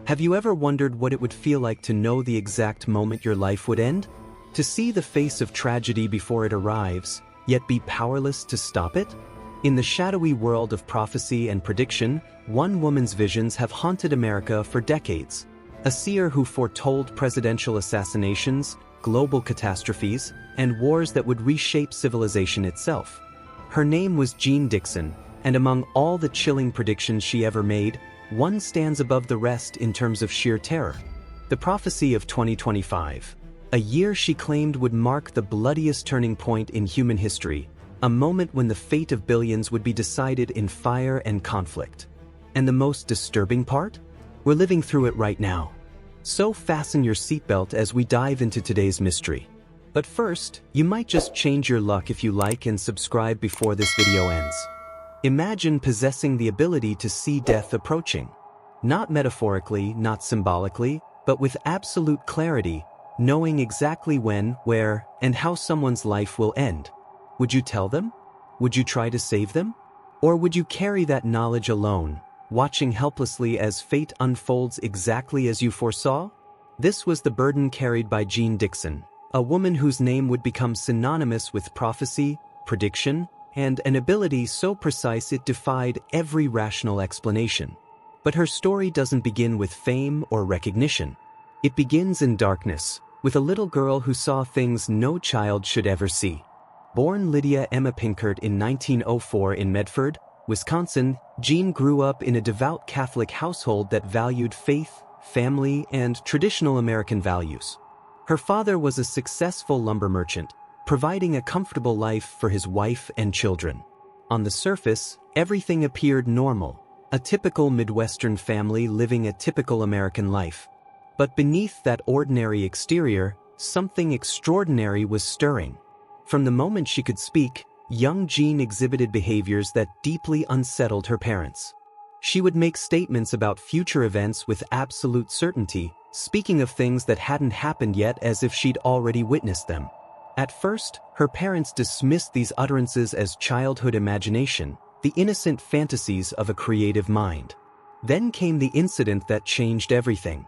Have you ever wondered what it would feel like to know the exact moment your life would end? To see the face of tragedy before it arrives, yet be powerless to stop it? In the shadowy world of prophecy and prediction, one woman's visions have haunted America for decades. A seer who foretold presidential assassinations, global catastrophes, and wars that would reshape civilization itself. Her name was Jeanne Dixon, and among all the chilling predictions she ever made, one stands above the rest in terms of sheer terror. The prophecy of 2025, a year she claimed would mark the bloodiest turning point in human history, a moment when the fate of billions would be decided in fire and conflict. And the most disturbing part? We're living through it right now. So fasten your seatbelt as we dive into today's mystery. But first, you might just change your luck if you like and subscribe before this video ends. Imagine possessing the ability to see death approaching. Not metaphorically, not symbolically, but with absolute clarity, knowing exactly when, where, and how someone's life will end. Would you tell them? Would you try to save them? Or would you carry that knowledge alone, watching helplessly as fate unfolds exactly as you foresaw? This was the burden carried by Jeanne Dixon, a woman whose name would become synonymous with prophecy, prediction, and an ability so precise it defied every rational explanation. But her story doesn't begin with fame or recognition. It begins in darkness, with a little girl who saw things no child should ever see. Born Lydia Emma Pinkert in 1904 in Medford, Wisconsin, Jeanne grew up in a devout Catholic household that valued faith, family, and traditional American values. Her father was a successful lumber merchant, providing a comfortable life for his wife and children. On the surface, everything appeared normal, a typical Midwestern family living a typical American life. But beneath that ordinary exterior, something extraordinary was stirring. From the moment she could speak, young Jeanne exhibited behaviors that deeply unsettled her parents. She would make statements about future events with absolute certainty, speaking of things that hadn't happened yet as if she'd already witnessed them. At first, her parents dismissed these utterances as childhood imagination, the innocent fantasies of a creative mind. Then came the incident that changed everything.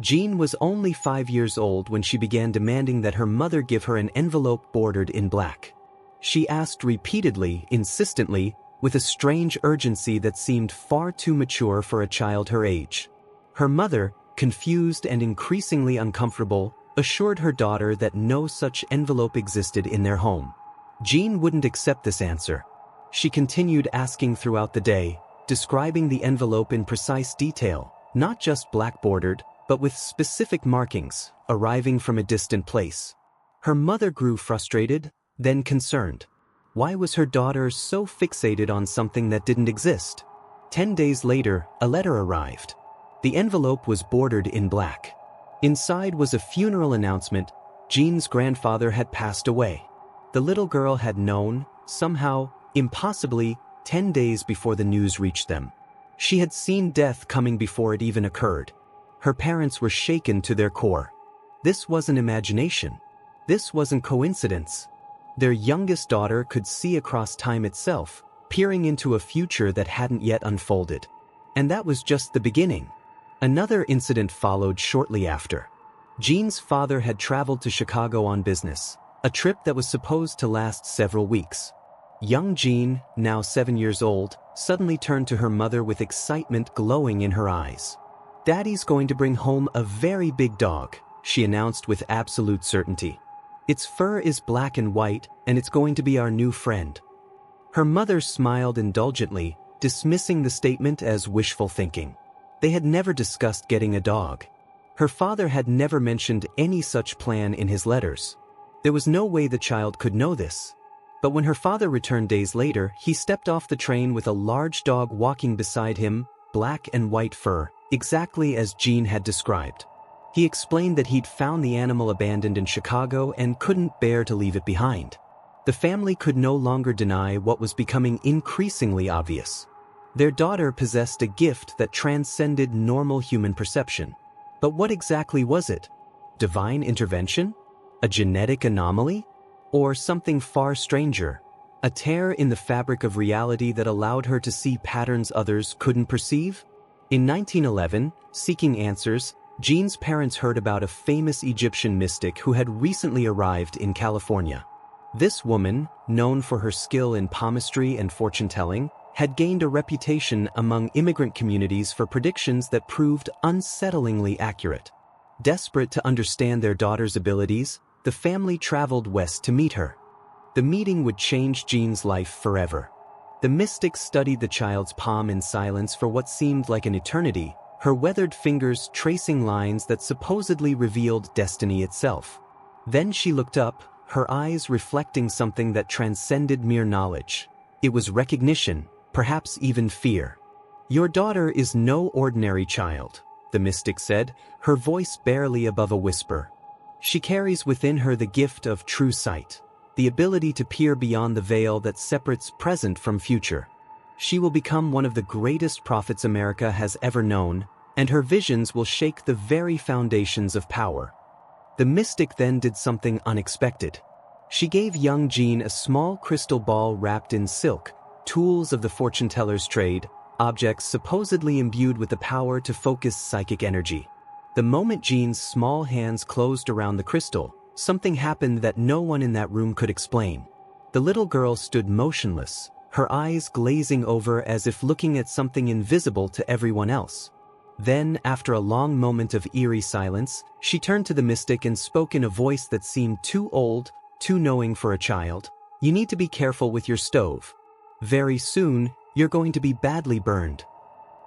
Jeanne was only 5 years old when she began demanding that her mother give her an envelope bordered in black. She asked repeatedly, insistently, with a strange urgency that seemed far too mature for a child her age. Her mother, confused and increasingly uncomfortable, assured her daughter that no such envelope existed in their home. Jeanne wouldn't accept this answer. She continued asking throughout the day, describing the envelope in precise detail, not just black-bordered, but with specific markings, arriving from a distant place. Her mother grew frustrated, then concerned. Why was her daughter so fixated on something that didn't exist? 10 days later, a letter arrived. The envelope was bordered in black. Inside was a funeral announcement. Jeanne's grandfather had passed away. The little girl had known, somehow, impossibly, 10 days before the news reached them. She had seen death coming before it even occurred. Her parents were shaken to their core. This wasn't imagination. This wasn't coincidence. Their youngest daughter could see across time itself, peering into a future that hadn't yet unfolded. And that was just the beginning. Another incident followed shortly after. Jeanne's father had traveled to Chicago on business, a trip that was supposed to last several weeks. Young Jeanne, now 7 years old, suddenly turned to her mother with excitement glowing in her eyes. "Daddy's going to bring home a very big dog," she announced with absolute certainty. "Its fur is black and white, and it's going to be our new friend." Her mother smiled indulgently, dismissing the statement as wishful thinking. They had never discussed getting a dog. Her father had never mentioned any such plan in his letters. There was no way the child could know this. But when her father returned days later, he stepped off the train with a large dog walking beside him, black and white fur, exactly as Jeanne had described. He explained that he'd found the animal abandoned in Chicago and couldn't bear to leave it behind. The family could no longer deny what was becoming increasingly obvious. Their daughter possessed a gift that transcended normal human perception. But what exactly was it? Divine intervention? A genetic anomaly? Or something far stranger? A tear in the fabric of reality that allowed her to see patterns others couldn't perceive? In 1911, seeking answers, Jeanne's parents heard about a famous Egyptian mystic who had recently arrived in California. This woman, known for her skill in palmistry and fortune-telling, had gained a reputation among immigrant communities for predictions that proved unsettlingly accurate. Desperate to understand their daughter's abilities, the family traveled west to meet her. The meeting would change Jeanne's life forever. The mystic studied the child's palm in silence for what seemed like an eternity, her weathered fingers tracing lines that supposedly revealed destiny itself. Then she looked up, her eyes reflecting something that transcended mere knowledge. It was recognition, perhaps even fear. "Your daughter is no ordinary child," the mystic said, her voice barely above a whisper. "She carries within her the gift of true sight, the ability to peer beyond the veil that separates present from future. She will become one of the greatest prophets America has ever known, and her visions will shake the very foundations of power." The mystic then did something unexpected. She gave young Jeanne a small crystal ball wrapped in silk, tools of the fortune-teller's trade, objects supposedly imbued with the power to focus psychic energy. The moment Jeanne's small hands closed around the crystal, something happened that no one in that room could explain. The little girl stood motionless, her eyes glazing over as if looking at something invisible to everyone else. Then, after a long moment of eerie silence, she turned to the mystic and spoke in a voice that seemed too old, too knowing for a child. "You need to be careful with your stove. Very soon, you're going to be badly burned."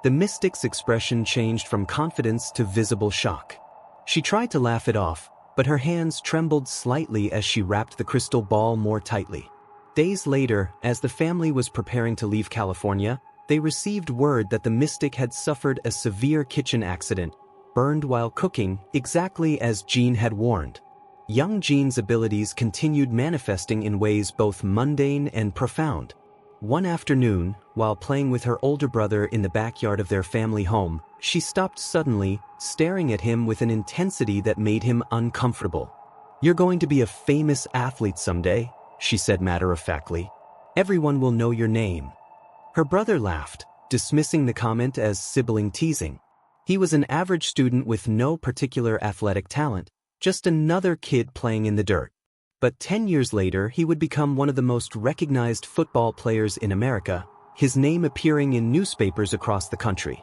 The mystic's expression changed from confidence to visible shock. She tried to laugh it off, but her hands trembled slightly as she wrapped the crystal ball more tightly. Days later, as the family was preparing to leave California, they received word that the mystic had suffered a severe kitchen accident, burned while cooking, exactly as Jeanne had warned. Young Jeanne's abilities continued manifesting in ways both mundane and profound. One afternoon, while playing with her older brother in the backyard of their family home, she stopped suddenly, staring at him with an intensity that made him uncomfortable. "You're going to be a famous athlete someday," she said matter-of-factly. "Everyone will know your name." Her brother laughed, dismissing the comment as sibling teasing. He was an average student with no particular athletic talent, just another kid playing in the dirt. But 10 years later, he would become one of the most recognized football players in America, his name appearing in newspapers across the country.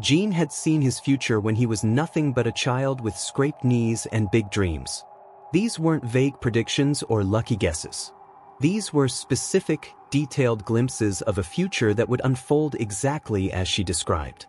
Jeanne had seen his future when he was nothing but a child with scraped knees and big dreams. These weren't vague predictions or lucky guesses. These were specific, detailed glimpses of a future that would unfold exactly as she described.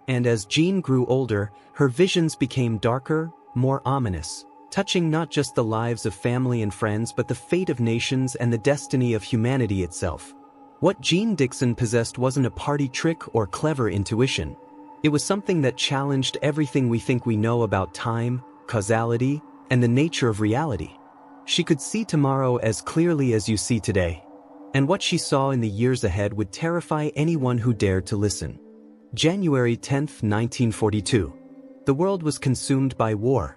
And as Jeanne grew older, her visions became darker, more ominous, touching not just the lives of family and friends but the fate of nations and the destiny of humanity itself. What Jeanne Dixon possessed wasn't a party trick or clever intuition. It was something that challenged everything we think we know about time, causality, and the nature of reality. She could see tomorrow as clearly as you see today. And what she saw in the years ahead would terrify anyone who dared to listen. January 10, 1942. The world was consumed by war.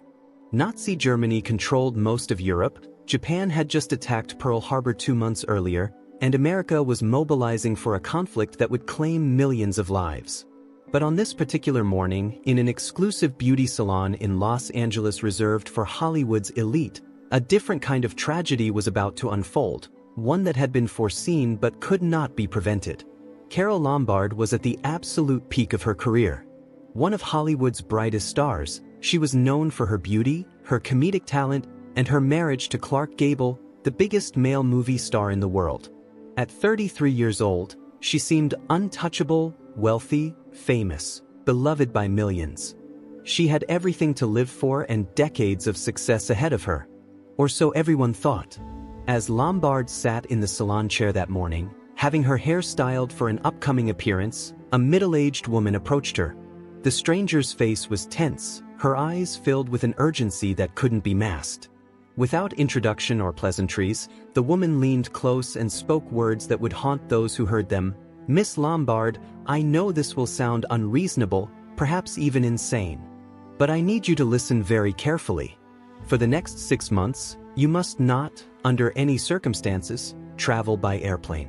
Nazi Germany controlled most of Europe, Japan had just attacked Pearl Harbor 2 months earlier, and America was mobilizing for a conflict that would claim millions of lives. But on this particular morning, in an exclusive beauty salon in Los Angeles reserved for Hollywood's elite, a different kind of tragedy was about to unfold, one that had been foreseen but could not be prevented. Carole Lombard was at the absolute peak of her career. One of Hollywood's brightest stars, she was known for her beauty, her comedic talent, and her marriage to Clark Gable, the biggest male movie star in the world. At 33 years old, she seemed untouchable, wealthy, famous, beloved by millions. She had everything to live for and decades of success ahead of her. Or so everyone thought. As Lombard sat in the salon chair that morning, having her hair styled for an upcoming appearance, a middle-aged woman approached her. The stranger's face was tense, her eyes filled with an urgency that couldn't be masked. Without introduction or pleasantries, the woman leaned close and spoke words that would haunt those who heard them. "Miss Lombard, I know this will sound unreasonable, perhaps even insane. But I need you to listen very carefully. For the next 6 months, you must not, under any circumstances, travel by airplane.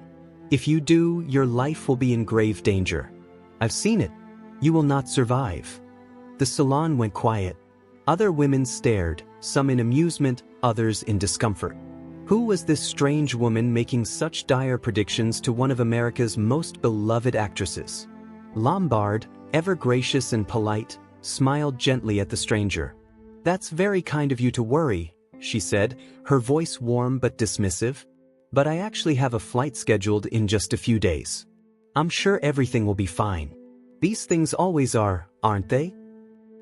If you do, your life will be in grave danger. I've seen it. You will not survive." The salon went quiet. Other women stared, some in amusement, others in discomfort. Who was this strange woman making such dire predictions to one of America's most beloved actresses? Lombard, ever gracious and polite, smiled gently at the stranger. "That's very kind of you to worry," she said, her voice warm but dismissive. "But I actually have a flight scheduled in just a few days. I'm sure everything will be fine. These things always are, aren't they?"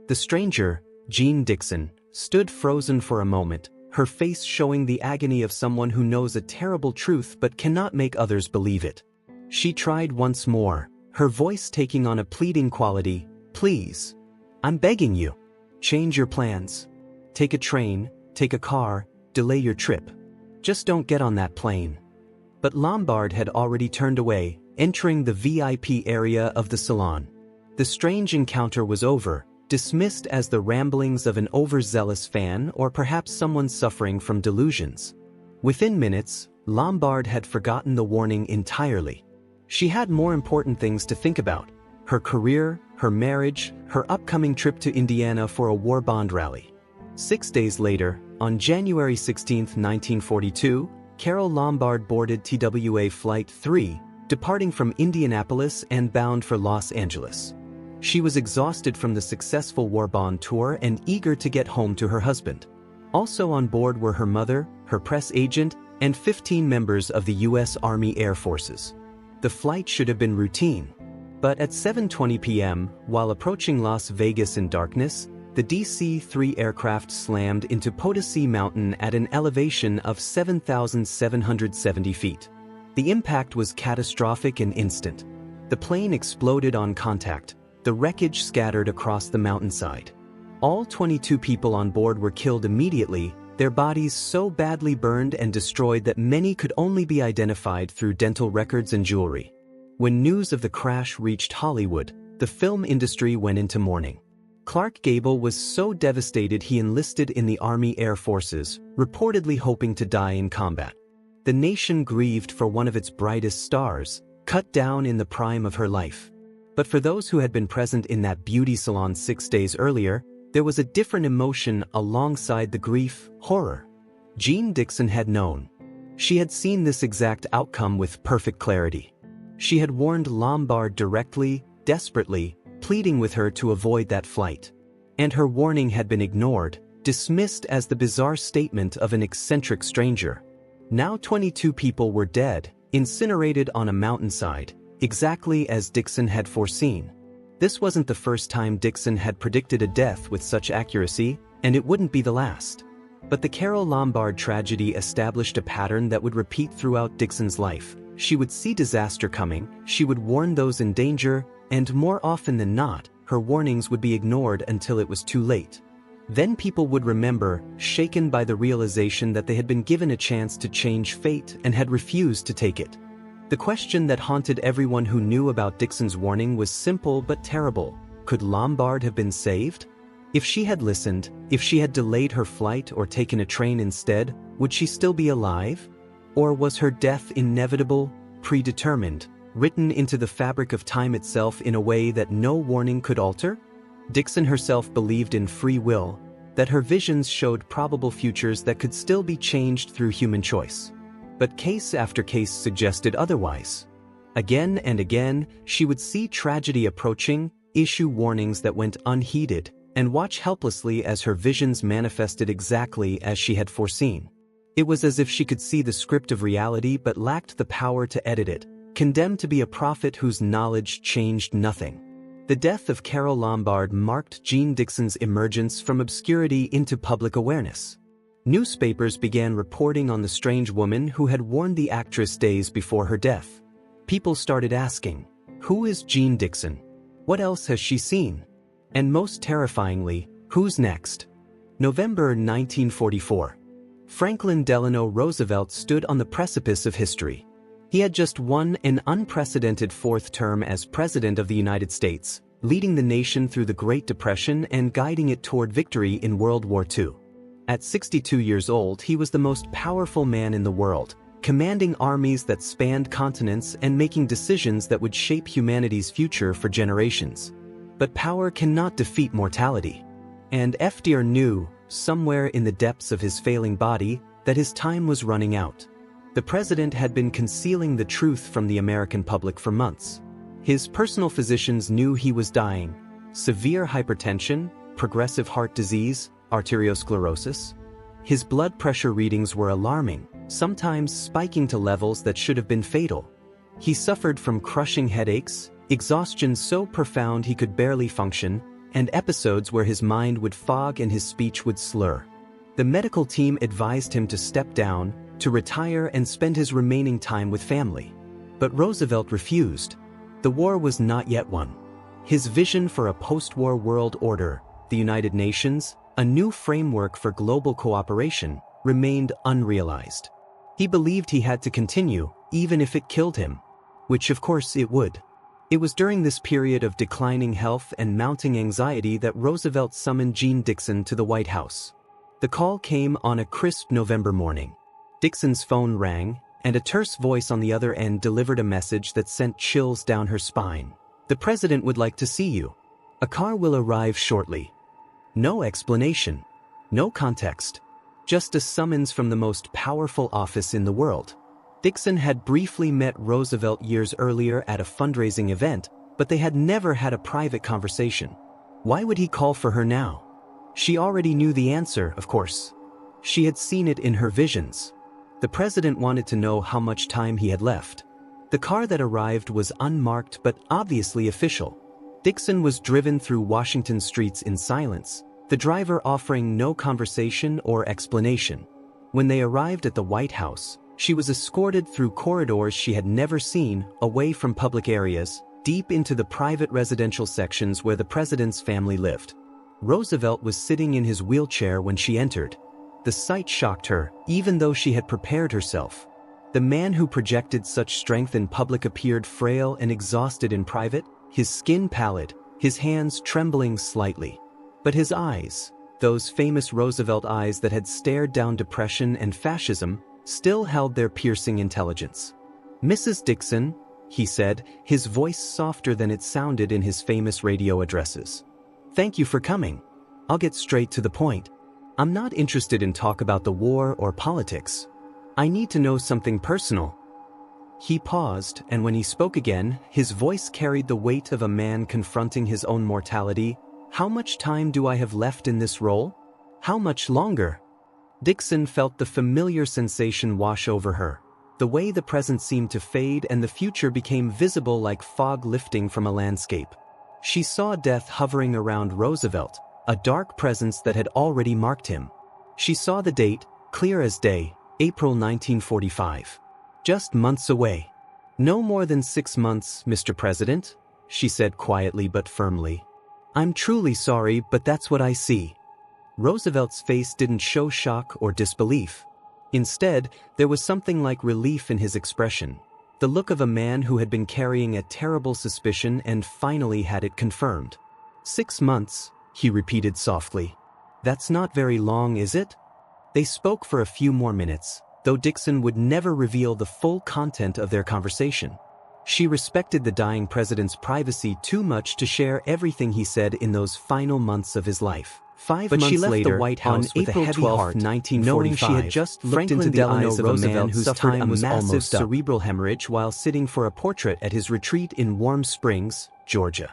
The stranger, Jeanne Dixon, stood frozen for a moment, her face showing the agony of someone who knows a terrible truth but cannot make others believe it. She tried once more, her voice taking on a pleading quality. "Please. I'm begging you. Change your plans. Take a train, take a car, delay your trip. Just don't get on that plane." But Lombard had already turned away, entering the VIP area of the salon. The strange encounter was over, dismissed as the ramblings of an overzealous fan or perhaps someone suffering from delusions. Within minutes, Lombard had forgotten the warning entirely. She had more important things to think about: her career, her marriage, her upcoming trip to Indiana for a war bond rally. 6 days later, on January 16, 1942, Carole Lombard boarded TWA Flight 3, departing from Indianapolis and bound for Los Angeles. She was exhausted from the successful war bond tour and eager to get home to her husband. Also on board were her mother, her press agent, and 15 members of the U.S. Army Air Forces. The flight should have been routine. But at 7:20 p.m., while approaching Las Vegas in darkness, the DC-3 aircraft slammed into Potosi Mountain at an elevation of 7,770 feet. The impact was catastrophic and instant. The plane exploded on contact. The wreckage scattered across the mountainside. All 22 people on board were killed immediately, their bodies so badly burned and destroyed that many could only be identified through dental records and jewelry. When news of the crash reached Hollywood, the film industry went into mourning. Clark Gable was so devastated he enlisted in the Army Air Forces, reportedly hoping to die in combat. The nation grieved for one of its brightest stars, cut down in the prime of her life. But for those who had been present in that beauty salon 6 days earlier, there was a different emotion alongside the grief, horror. Jeanne Dixon had known. She had seen this exact outcome with perfect clarity. She had warned Lombard directly, desperately, pleading with her to avoid that flight. And her warning had been ignored, dismissed as the bizarre statement of an eccentric stranger. Now 22 people were dead, incinerated on a mountainside, exactly as Dixon had foreseen. This wasn't the first time Dixon had predicted a death with such accuracy, and it wouldn't be the last. But the Carole Lombard tragedy established a pattern that would repeat throughout Dixon's life. She would see disaster coming, she would warn those in danger, and more often than not, her warnings would be ignored until it was too late. Then people would remember, shaken by the realization that they had been given a chance to change fate and had refused to take it. The question that haunted everyone who knew about Dixon's warning was simple but terrible. Could Lombard have been saved? If she had listened, if she had delayed her flight or taken a train instead, would she still be alive? Or was her death inevitable, predetermined, written into the fabric of time itself in a way that no warning could alter? Dixon herself believed in free will, that her visions showed probable futures that could still be changed through human choice. But case after case suggested otherwise. Again and again, she would see tragedy approaching, issue warnings that went unheeded, and watch helplessly as her visions manifested exactly as she had foreseen. It was as if she could see the script of reality but lacked the power to edit it, condemned to be a prophet whose knowledge changed nothing. The death of Carole Lombard marked Jeanne Dixon's emergence from obscurity into public awareness. Newspapers began reporting on the strange woman who had warned the actress days before her death. People started asking, who is Jeanne Dixon? What else has she seen? And most terrifyingly, who's next? November 1944. Franklin Delano Roosevelt stood on the precipice of history. He had just won an unprecedented fourth term as President of the United States, leading the nation through the Great Depression and guiding it toward victory in World War II. At 62 years old, he was the most powerful man in the world, commanding armies that spanned continents and making decisions that would shape humanity's future for generations. But power cannot defeat mortality. And FDR knew, somewhere in the depths of his failing body, that his time was running out. The president had been concealing the truth from the American public for months. His personal physicians knew he was dying. Severe hypertension, progressive heart disease, arteriosclerosis. His blood pressure readings were alarming, sometimes spiking to levels that should have been fatal. He suffered from crushing headaches, exhaustion so profound he could barely function, and episodes where his mind would fog and his speech would slur. The medical team advised him to step down, to retire and spend his remaining time with family. But Roosevelt refused. The war was not yet won. His vision for a post-war world order, the United Nations, a new framework for global cooperation, remained unrealized. He believed he had to continue, even if it killed him. Which of course it would. It was during this period of declining health and mounting anxiety that Roosevelt summoned Jeanne Dixon to the White House. The call came on a crisp November morning. Dixon's phone rang, and a terse voice on the other end delivered a message that sent chills down her spine. "The president would like to see you. A car will arrive shortly." No explanation. No context. Just a summons from the most powerful office in the world. Dixon had briefly met Roosevelt years earlier at a fundraising event, but they had never had a private conversation. Why would he call for her now? She already knew the answer, of course. She had seen it in her visions. The president wanted to know how much time he had left. The car that arrived was unmarked but obviously official. Dixon was driven through Washington streets in silence, the driver offering no conversation or explanation. When they arrived at the White House, she was escorted through corridors she had never seen, away from public areas, deep into the private residential sections where the president's family lived. Roosevelt was sitting in his wheelchair when she entered. The sight shocked her, even though she had prepared herself. The man who projected such strength in public appeared frail and exhausted in private, his skin pallid, his hands trembling slightly. But his eyes, those famous Roosevelt eyes that had stared down depression and fascism, still held their piercing intelligence. "Mrs. Dixon," he said, his voice softer than it sounded in his famous radio addresses. "Thank you for coming. I'll get straight to the point. I'm not interested in talk about the war or politics. I need to know something personal." He paused, and when he spoke again, his voice carried the weight of a man confronting his own mortality. "How much time do I have left in this role? How much longer?" Dixon felt the familiar sensation wash over her. The way the present seemed to fade and the future became visible like fog lifting from a landscape. She saw death hovering around Roosevelt, a dark presence that had already marked him. She saw the date, clear as day, April 1945. Just months away. "No more than 6 months, Mr. President," she said quietly but firmly. "I'm truly sorry, but that's what I see." Roosevelt's face didn't show shock or disbelief. Instead, there was something like relief in his expression. The look of a man who had been carrying a terrible suspicion and finally had it confirmed. 6 months, he repeated softly. "That's not very long, is it?" They spoke for a few more minutes, though Dixon would never reveal the full content of their conversation. She respected the dying president's privacy too much to share everything he said in those final months of his life. But she left the White House with April 12, 1945, knowing she had just looked into the eyes of a man whose time was massive cerebral hemorrhage while sitting for a portrait at his retreat in Warm Springs, Georgia.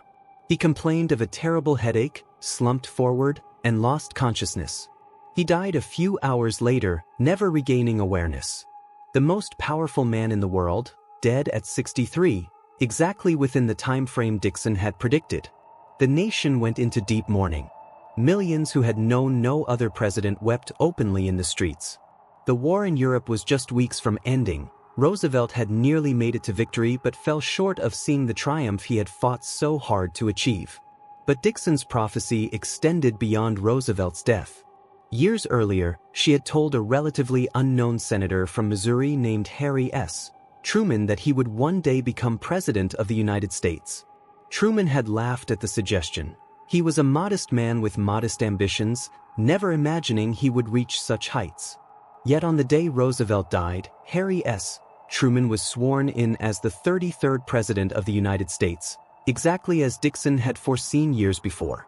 He complained of a terrible headache, slumped forward, and lost consciousness. He died a few hours later, never regaining awareness. The most powerful man in the world, dead at 63, exactly within the time frame Dixon had predicted. The nation went into deep mourning. Millions who had known no other president wept openly in the streets. The war in Europe was just weeks from ending. Roosevelt had nearly made it to victory but fell short of seeing the triumph he had fought so hard to achieve. But Dixon's prophecy extended beyond Roosevelt's death. Years earlier, she had told a relatively unknown senator from Missouri named Harry S. Truman that he would one day become president of the United States. Truman had laughed at the suggestion. He was a modest man with modest ambitions, never imagining he would reach such heights. Yet on the day Roosevelt died, Harry S. Truman was sworn in as the 33rd President of the United States, exactly as Dixon had foreseen years before.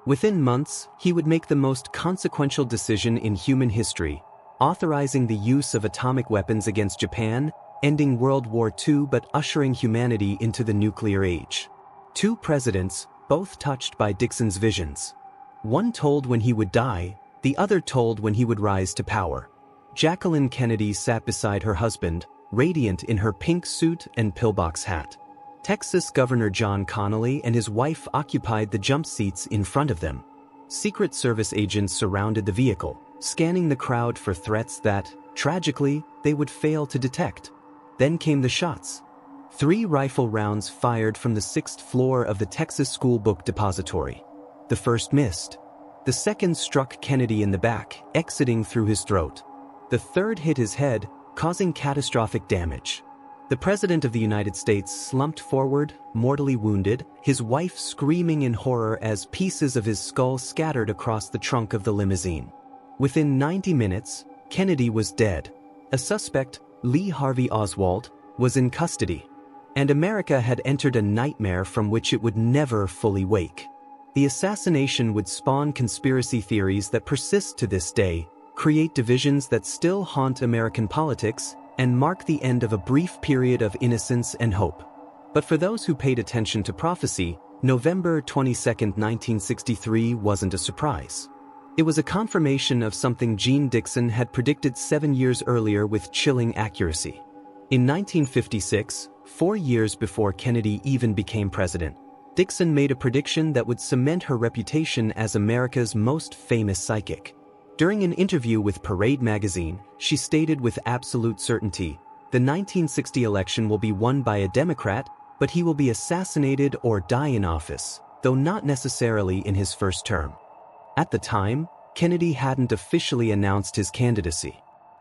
Within months, he would make the most consequential decision in human history, authorizing the use of atomic weapons against Japan, ending World War II but ushering humanity into the nuclear age. Two presidents, both touched by Dixon's visions. One told when he would die, the other told when he would rise to power. Jacqueline Kennedy sat beside her husband, radiant in her pink suit and pillbox hat. Texas Governor John Connally and his wife occupied the jump seats in front of them. Secret Service agents surrounded the vehicle, scanning the crowd for threats that, tragically, they would fail to detect. Then came the shots. 3 rifle rounds fired from the 6th floor of the Texas School Book Depository. The first missed. The second struck Kennedy in the back, exiting through his throat. The third hit his head, causing catastrophic damage. The President of the United States slumped forward, mortally wounded, his wife screaming in horror as pieces of his skull scattered across the trunk of the limousine. Within 90 minutes, Kennedy was dead. A suspect, Lee Harvey Oswald, was in custody. And America had entered a nightmare from which it would never fully wake. The assassination would spawn conspiracy theories that persist to this day, create divisions that still haunt American politics, and mark the end of a brief period of innocence and hope. But for those who paid attention to prophecy, November 22, 1963 wasn't a surprise. It was a confirmation of something Jeanne Dixon had predicted 7 years earlier with chilling accuracy. In 1956, 4 years before Kennedy even became president, Dixon made a prediction that would cement her reputation as America's most famous psychic. During an interview with Parade magazine, she stated with absolute certainty, "The 1960 election will be won by a Democrat, but he will be assassinated or die in office, though not necessarily in his first term." At the time, Kennedy hadn't officially announced his candidacy.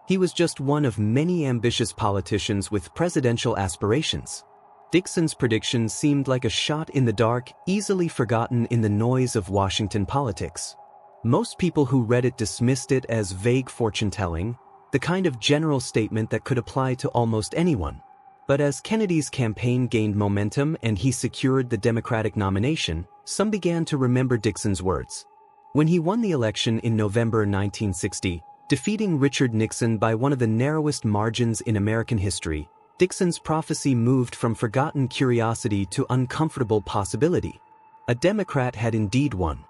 He was just one of many ambitious politicians with presidential aspirations. Dixon's prediction seemed like a shot in the dark, easily forgotten in the noise of Washington politics. Most people who read it dismissed it as vague fortune-telling, the kind of general statement that could apply to almost anyone. But as Kennedy's campaign gained momentum and he secured the Democratic nomination, some began to remember Dixon's words. When he won the election in November 1960, defeating Richard Nixon by one of the narrowest margins in American history, Dixon's prophecy moved from forgotten curiosity to uncomfortable possibility. A Democrat had indeed won.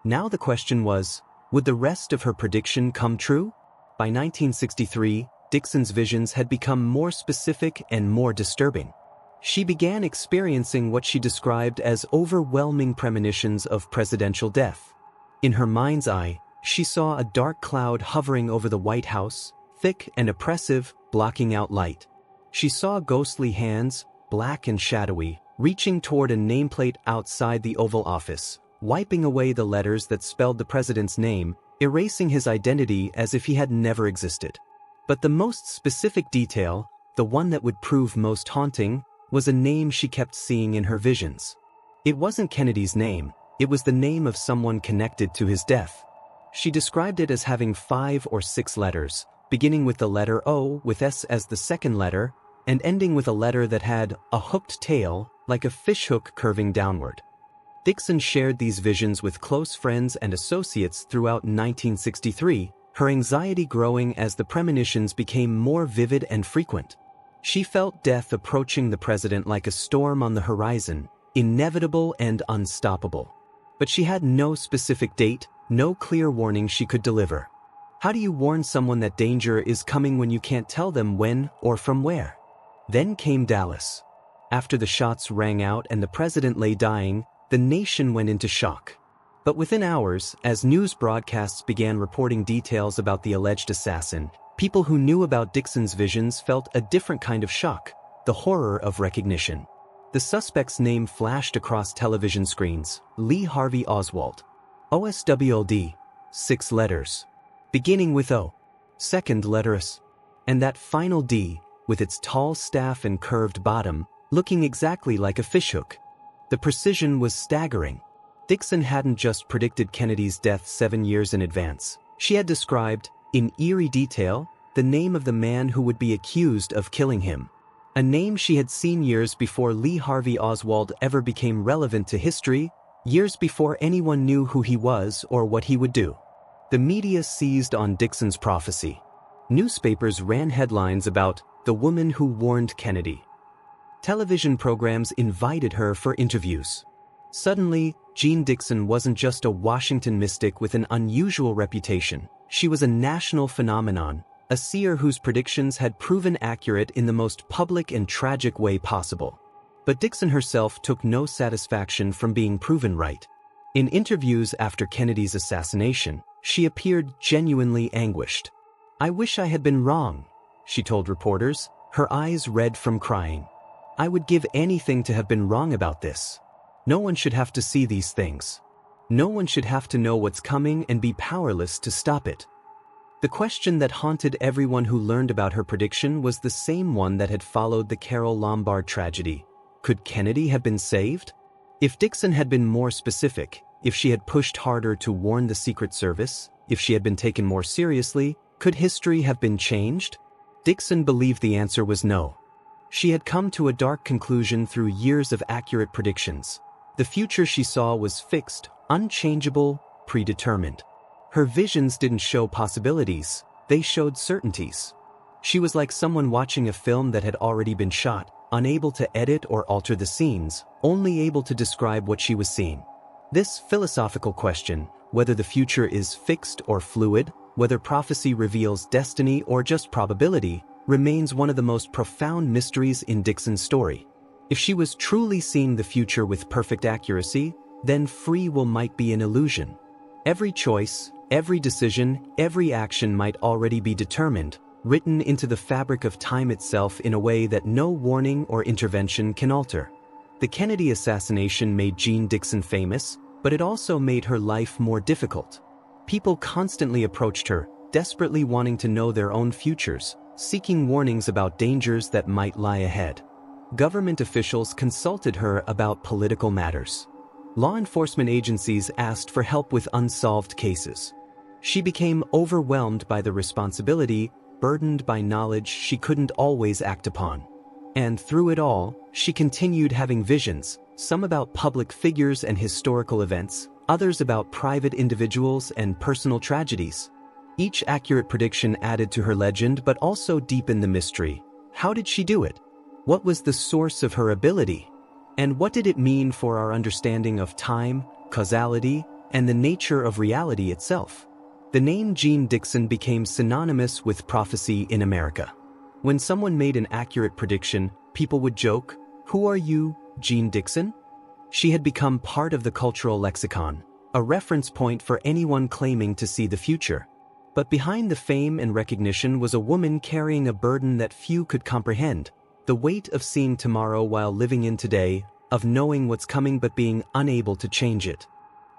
Now the question was, would the rest of her prediction come true? By 1963, Dixon's visions had become more specific and more disturbing. She began experiencing what she described as overwhelming premonitions of presidential death. In her mind's eye, she saw a dark cloud hovering over the White House, thick and oppressive, blocking out light. She saw ghostly hands, black and shadowy, reaching toward a nameplate outside the Oval Office, wiping away the letters that spelled the president's name, erasing his identity as if he had never existed. But the most specific detail, the one that would prove most haunting, was a name she kept seeing in her visions. It wasn't Kennedy's name, it was the name of someone connected to his death. She described it as having 5 or 6 letters, beginning with the letter O with S as the second letter, and ending with a letter that had a hooked tail, like a fishhook curving downward. Dixon shared these visions with close friends and associates throughout 1963, her anxiety growing as the premonitions became more vivid and frequent. She felt death approaching the president like a storm on the horizon, inevitable and unstoppable. But she had no specific date, no clear warning she could deliver. How do you warn someone that danger is coming when you can't tell them when or from where? Then came Dallas. After the shots rang out and the president lay dying, the nation went into shock. But within hours, as news broadcasts began reporting details about the alleged assassin, people who knew about Dixon's visions felt a different kind of shock, the horror of recognition. The suspect's name flashed across television screens, Lee Harvey Oswald. OSWLD, 6 letters. Beginning with O. Second letter S. And that final D, with its tall staff and curved bottom, looking exactly like a fishhook. The precision was staggering. Dixon hadn't just predicted Kennedy's death 7 years in advance. She had described, in eerie detail, the name of the man who would be accused of killing him. A name she had seen years before Lee Harvey Oswald ever became relevant to history, years before anyone knew who he was or what he would do. The media seized on Dixon's prophecy. Newspapers ran headlines about the woman who warned Kennedy. Television programs invited her for interviews. Suddenly, Jeanne Dixon wasn't just a Washington mystic with an unusual reputation. She was a national phenomenon, a seer whose predictions had proven accurate in the most public and tragic way possible. But Dixon herself took no satisfaction from being proven right. In interviews after Kennedy's assassination, she appeared genuinely anguished. "I wish I had been wrong," she told reporters, her eyes red from crying. "I would give anything to have been wrong about this. No one should have to see these things. No one should have to know what's coming and be powerless to stop it." The question that haunted everyone who learned about her prediction was the same one that had followed the Carole Lombard tragedy. Could Kennedy have been saved? If Dixon had been more specific, if she had pushed harder to warn the Secret Service, if she had been taken more seriously, could history have been changed? Dixon believed the answer was no. She had come to a dark conclusion through years of accurate predictions. The future she saw was fixed, unchangeable, predetermined. Her visions didn't show possibilities, they showed certainties. She was like someone watching a film that had already been shot, unable to edit or alter the scenes, only able to describe what she was seeing. This philosophical question, whether the future is fixed or fluid, whether prophecy reveals destiny or just probability, remains one of the most profound mysteries in Dixon's story. If she was truly seeing the future with perfect accuracy, then free will might be an illusion. Every choice, every decision, every action might already be determined, written into the fabric of time itself in a way that no warning or intervention can alter. The Kennedy assassination made Jeanne Dixon famous, but it also made her life more difficult. People constantly approached her, desperately wanting to know their own futures, seeking warnings about dangers that might lie ahead. Government officials consulted her about political matters. Law enforcement agencies asked for help with unsolved cases. She became overwhelmed by the responsibility, burdened by knowledge she couldn't always act upon. And through it all, she continued having visions, some about public figures and historical events, others about private individuals and personal tragedies. Each accurate prediction added to her legend but also deepened the mystery. How did she do it? What was the source of her ability? And what did it mean for our understanding of time, causality, and the nature of reality itself? The name Jeanne Dixon became synonymous with prophecy in America. When someone made an accurate prediction, people would joke, "Who are you, Jeanne Dixon?" She had become part of the cultural lexicon, a reference point for anyone claiming to see the future. But behind the fame and recognition was a woman carrying a burden that few could comprehend, the weight of seeing tomorrow while living in today, of knowing what's coming but being unable to change it.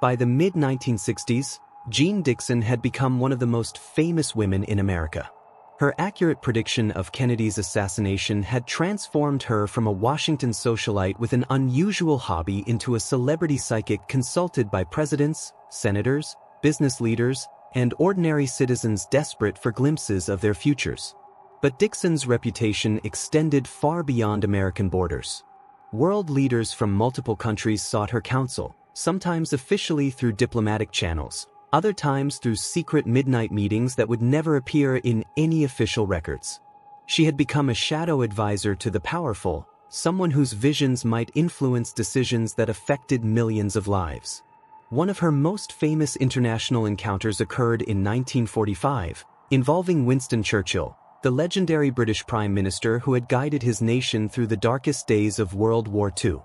By the mid-1960s, Jeanne Dixon had become one of the most famous women in America. Her accurate prediction of Kennedy's assassination had transformed her from a Washington socialite with an unusual hobby into a celebrity psychic consulted by presidents, senators, business leaders, and ordinary citizens desperate for glimpses of their futures. But Dixon's reputation extended far beyond American borders. World leaders from multiple countries sought her counsel, sometimes officially through diplomatic channels, other times through secret midnight meetings that would never appear in any official records. She had become a shadow advisor to the powerful, someone whose visions might influence decisions that affected millions of lives. One of her most famous international encounters occurred in 1945, involving Winston Churchill, the legendary British Prime Minister who had guided his nation through the darkest days of World War II.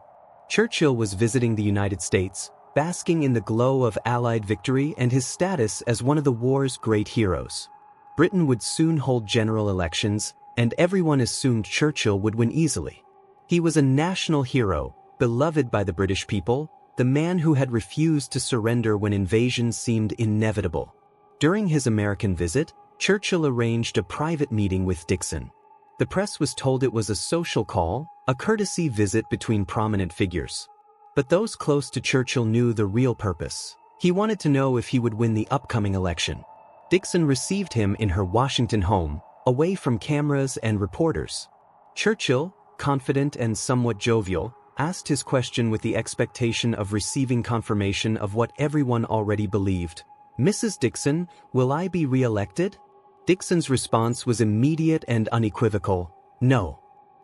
Churchill was visiting the United States, basking in the glow of Allied victory and his status as one of the war's great heroes. Britain would soon hold general elections, and everyone assumed Churchill would win easily. He was a national hero, beloved by the British people, the man who had refused to surrender when invasion seemed inevitable. During his American visit, Churchill arranged a private meeting with Dixon. The press was told it was a social call, a courtesy visit between prominent figures. But those close to Churchill knew the real purpose. He wanted to know if he would win the upcoming election. Dixon received him in her Washington home, away from cameras and reporters. Churchill, confident and somewhat jovial, asked his question with the expectation of receiving confirmation of what everyone already believed. "Mrs. Dixon, will I be re-elected?" Dixon's response was immediate and unequivocal. "No.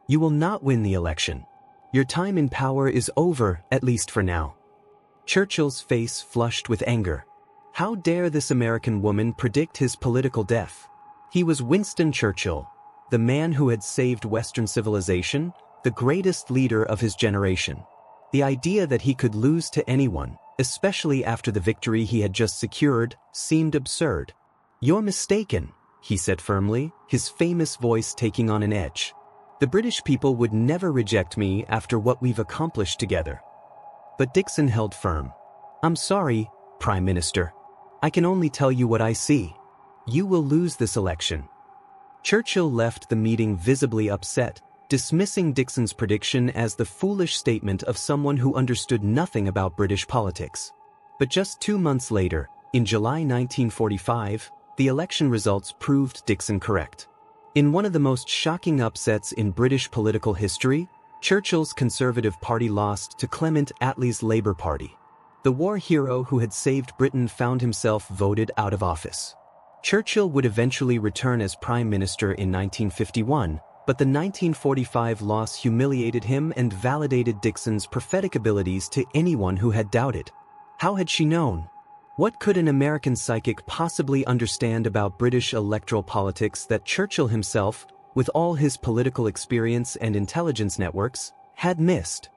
You will not win the election. Your time in power is over, at least for now." Churchill's face flushed with anger. How dare this American woman predict his political death? He was Winston Churchill, the man who had saved Western civilization, the greatest leader of his generation. The idea that he could lose to anyone, especially after the victory he had just secured, seemed absurd. "You're mistaken," he said firmly, his famous voice taking on an edge. "The British people would never reject me after what we've accomplished together." But Dixon held firm. "I'm sorry, Prime Minister. I can only tell you what I see. You will lose this election." Churchill left the meeting visibly upset, dismissing Dixon's prediction as the foolish statement of someone who understood nothing about British politics. But just 2 months later, in July 1945, the election results proved Dixon correct. In one of the most shocking upsets in British political history, Churchill's Conservative Party lost to Clement Attlee's Labour Party. The war hero who had saved Britain found himself voted out of office. Churchill would eventually return as Prime Minister in 1951, but the 1945 loss humiliated him and validated Dixon's prophetic abilities to anyone who had doubted. How had she known? What could an American psychic possibly understand about British electoral politics that Churchill himself, with all his political experience and intelligence networks, had missed?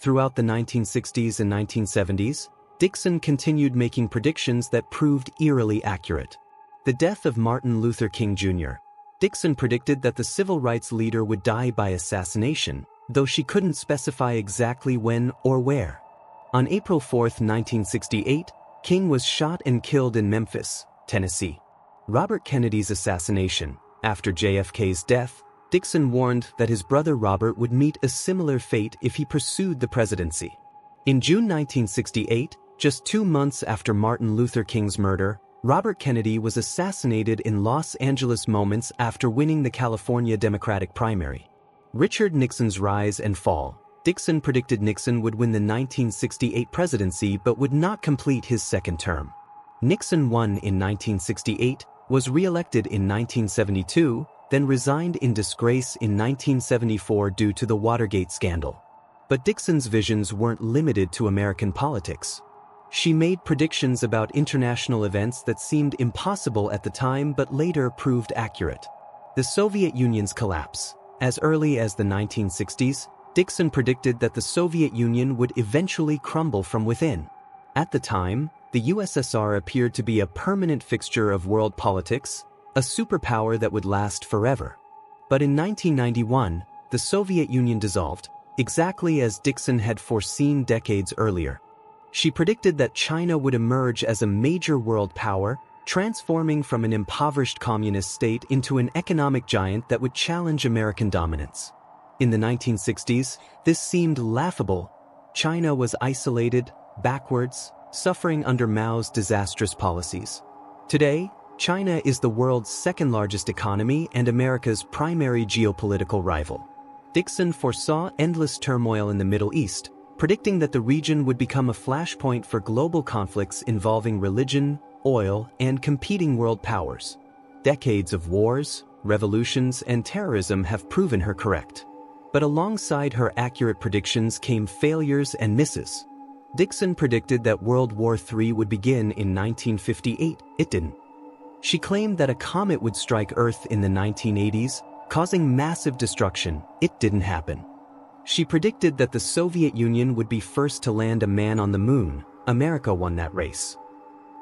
Throughout the 1960s and 1970s, Dixon continued making predictions that proved eerily accurate. The death of Martin Luther King Jr. Dixon predicted that the civil rights leader would die by assassination, though she couldn't specify exactly when or where. On April 4, 1968, King was shot and killed in Memphis, Tennessee. Robert Kennedy's assassination. After JFK's death, Dixon warned that his brother Robert would meet a similar fate if he pursued the presidency. In June 1968, just 2 months after Martin Luther King's murder, Robert Kennedy was assassinated in Los Angeles moments after winning the California Democratic primary. Richard Nixon's rise and fall. Dixon predicted Nixon would win the 1968 presidency but would not complete his second term. Nixon won in 1968, was re-elected in 1972, then resigned in disgrace in 1974 due to the Watergate scandal. But Dixon's visions weren't limited to American politics. She made predictions about international events that seemed impossible at the time but later proved accurate. The Soviet Union's collapse. As early as the 1960s, Dixon predicted that the Soviet Union would eventually crumble from within. At the time, the USSR appeared to be a permanent fixture of world politics, a superpower that would last forever. But in 1991, the Soviet Union dissolved, exactly as Dixon had foreseen decades earlier. She predicted that China would emerge as a major world power, transforming from an impoverished communist state into an economic giant that would challenge American dominance. In the 1960s, this seemed laughable. China was isolated, backwards, suffering under Mao's disastrous policies. Today, China is the world's second-largest economy and America's primary geopolitical rival. Dixon foresaw endless turmoil in the Middle East, predicting that the region would become a flashpoint for global conflicts involving religion, oil, and competing world powers. Decades of wars, revolutions, and terrorism have proven her correct. But alongside her accurate predictions came failures and misses. Dixon predicted that World War III would begin in 1958. It didn't. She claimed that a comet would strike Earth in the 1980s, causing massive destruction. It didn't happen. She predicted that the Soviet Union would be first to land a man on the moon. America won that race.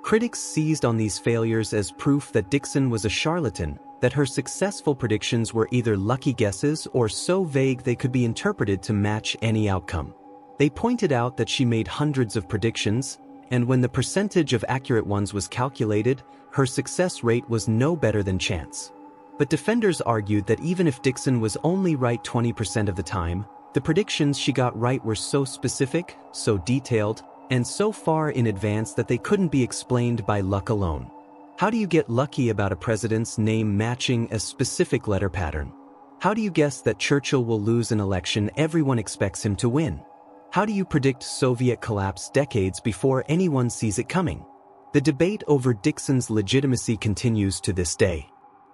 Critics seized on these failures as proof that Dixon was a charlatan, that her successful predictions were either lucky guesses or so vague they could be interpreted to match any outcome. They pointed out that she made hundreds of predictions, and when the percentage of accurate ones was calculated, her success rate was no better than chance. But defenders argued that even if Dixon was only right 20% of the time, the predictions she got right were so specific, so detailed, and so far in advance that they couldn't be explained by luck alone. How do you get lucky about a president's name matching a specific letter pattern? How do you guess that Churchill will lose an election everyone expects him to win? How do you predict Soviet collapse decades before anyone sees it coming? The debate over Dixon's legitimacy continues to this day.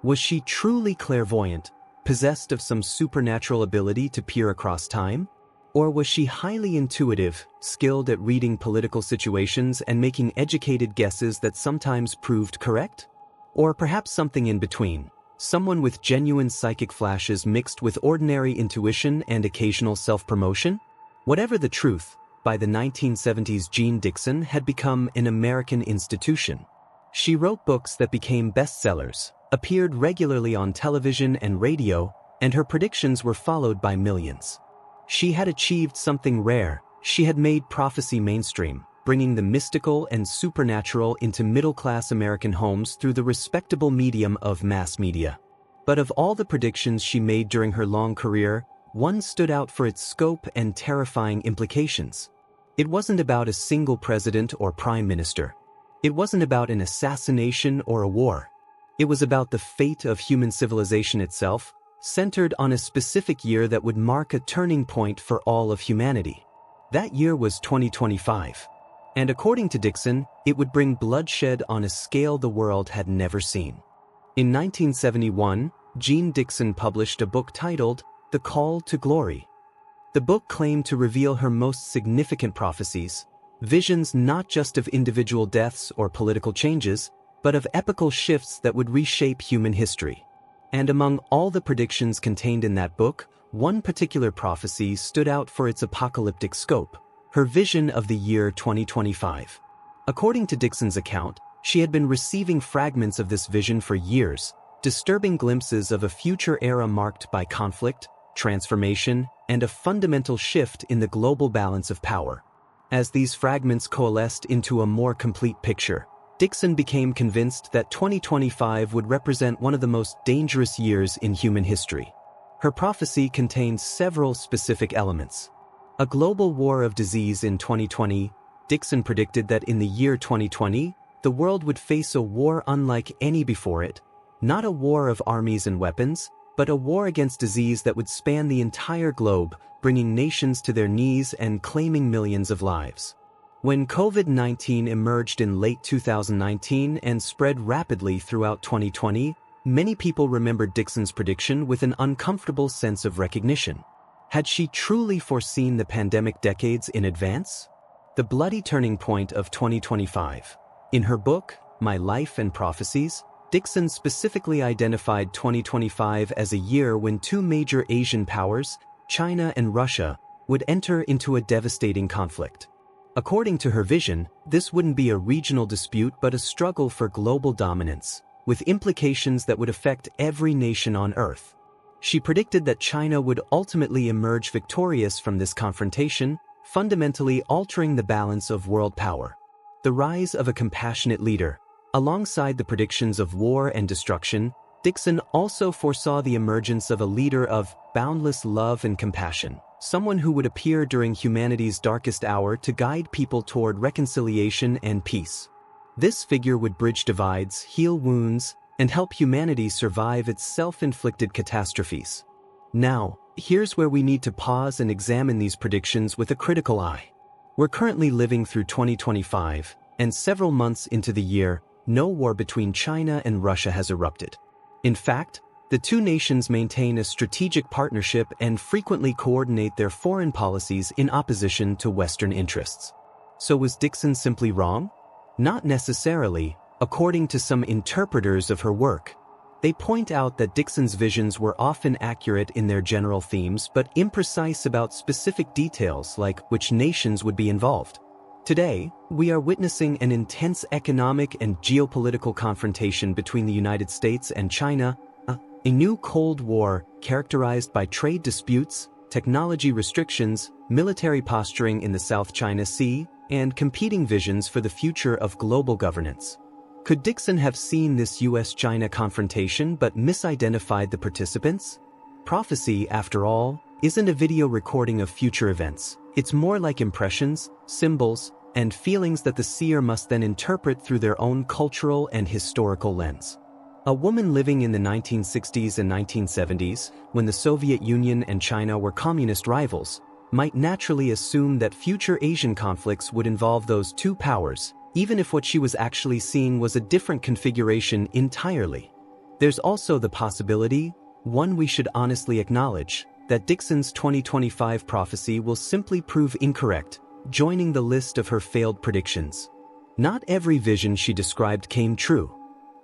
Was she truly clairvoyant, possessed of some supernatural ability to peer across time? Or was she highly intuitive, skilled at reading political situations and making educated guesses that sometimes proved correct? Or perhaps something in between, someone with genuine psychic flashes mixed with ordinary intuition and occasional self-promotion? Whatever the truth, by the 1970s Jeanne Dixon had become an American institution. She wrote books that became bestsellers, appeared regularly on television and radio, and her predictions were followed by millions. She had achieved something rare. She had made prophecy mainstream, bringing the mystical and supernatural into middle-class American homes through the respectable medium of mass media. But of all the predictions she made during her long career, one stood out for its scope and terrifying implications. It wasn't about a single president or prime minister. It wasn't about an assassination or a war. It was about the fate of human civilization itself, centered on a specific year that would mark a turning point for all of humanity. That year was 2025. And according to Dixon, it would bring bloodshed on a scale the world had never seen. In 1971, Jeanne Dixon published a book titled The Call to Glory. The book claimed to reveal her most significant prophecies, visions not just of individual deaths or political changes, but of epical shifts that would reshape human history. And among all the predictions contained in that book, one particular prophecy stood out for its apocalyptic scope, her vision of the year 2025. According to Dixon's account, she had been receiving fragments of this vision for years, disturbing glimpses of a future era marked by conflict, transformation, and a fundamental shift in the global balance of power. As these fragments coalesced into a more complete picture, Dixon became convinced that 2025 would represent one of the most dangerous years in human history. Her prophecy contained several specific elements. A global war of disease in 2020, Dixon predicted that in the year 2020, the world would face a war unlike any before it, not a war of armies and weapons, but a war against disease that would span the entire globe, bringing nations to their knees and claiming millions of lives. When COVID-19 emerged in late 2019 and spread rapidly throughout 2020, many people remembered Dixon's prediction with an uncomfortable sense of recognition. Had she truly foreseen the pandemic decades in advance? The bloody turning point of 2025. In her book, My Life and Prophecies, Dixon specifically identified 2025 as a year when two major Asian powers, China and Russia, would enter into a devastating conflict. According to her vision, this wouldn't be a regional dispute but a struggle for global dominance, with implications that would affect every nation on Earth. She predicted that China would ultimately emerge victorious from this confrontation, fundamentally altering the balance of world power. The rise of a compassionate leader. Alongside the predictions of war and destruction, Dixon also foresaw the emergence of a leader of boundless love and compassion, someone who would appear during humanity's darkest hour to guide people toward reconciliation and peace. This figure would bridge divides, heal wounds, and help humanity survive its self-inflicted catastrophes. Now, here's where we need to pause and examine these predictions with a critical eye. We're currently living through 2025, and several months into the year, no war between China and Russia has erupted. In fact, the two nations maintain a strategic partnership and frequently coordinate their foreign policies in opposition to Western interests. So was Dixon simply wrong? Not necessarily, according to some interpreters of her work. They point out that Dixon's visions were often accurate in their general themes but imprecise about specific details like which nations would be involved. Today, we are witnessing an intense economic and geopolitical confrontation between the United States and China, a new Cold War characterized by trade disputes, technology restrictions, military posturing in the South China Sea, and competing visions for the future of global governance. Could Dixon have seen this US-China confrontation but misidentified the participants? Prophecy, after all, isn't a video recording of future events. It's more like impressions, symbols, and feelings that the seer must then interpret through their own cultural and historical lens. A woman living in the 1960s and 1970s, when the Soviet Union and China were communist rivals, might naturally assume that future Asian conflicts would involve those two powers, even if what she was actually seeing was a different configuration entirely. There's also the possibility, one we should honestly acknowledge, that Dixon's 2025 prophecy will simply prove incorrect, joining the list of her failed predictions. Not every vision she described came true.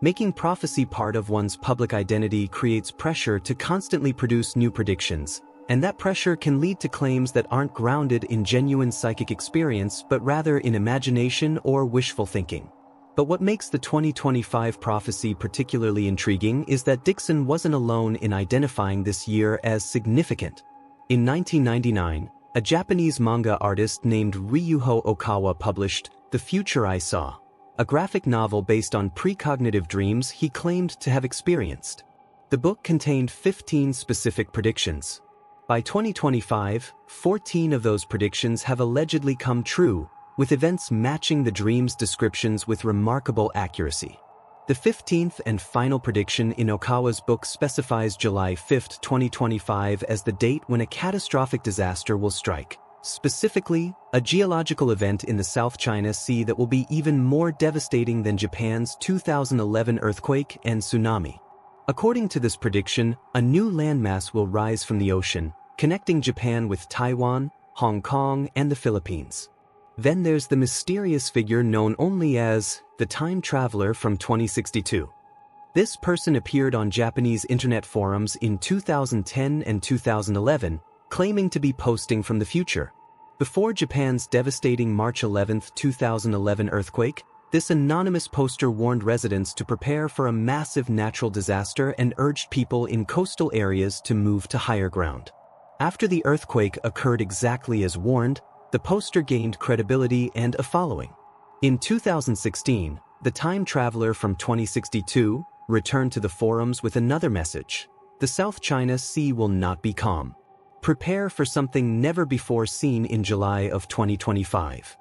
Making prophecy part of one's public identity creates pressure to constantly produce new predictions, and that pressure can lead to claims that aren't grounded in genuine psychic experience but rather in imagination or wishful thinking. But what makes the 2025 prophecy particularly intriguing is that Dixon wasn't alone in identifying this year as significant. In 1999, a Japanese manga artist named Ryuho Okawa published The Future I Saw, a graphic novel based on precognitive dreams he claimed to have experienced. The book contained 15 specific predictions. By 2025, 14 of those predictions have allegedly come true, with events matching the dream's descriptions with remarkable accuracy. The 15th and final prediction in Okawa's book specifies July 5, 2025 as the date when a catastrophic disaster will strike. Specifically, a geological event in the South China Sea that will be even more devastating than Japan's 2011 earthquake and tsunami. According to this prediction, a new landmass will rise from the ocean, connecting Japan with Taiwan, Hong Kong, and the Philippines. Then there's the mysterious figure known only as the Time Traveler from 2062. This person appeared on Japanese internet forums in 2010 and 2011, claiming to be posting from the future. Before Japan's devastating March 11, 2011 earthquake, this anonymous poster warned residents to prepare for a massive natural disaster and urged people in coastal areas to move to higher ground. After the earthquake occurred exactly as warned, the poster gained credibility and a following. In 2016, the Time Traveler from 2062 returned to the forums with another message: the South China Sea will not be calm. Prepare for something never before seen in July of 2025.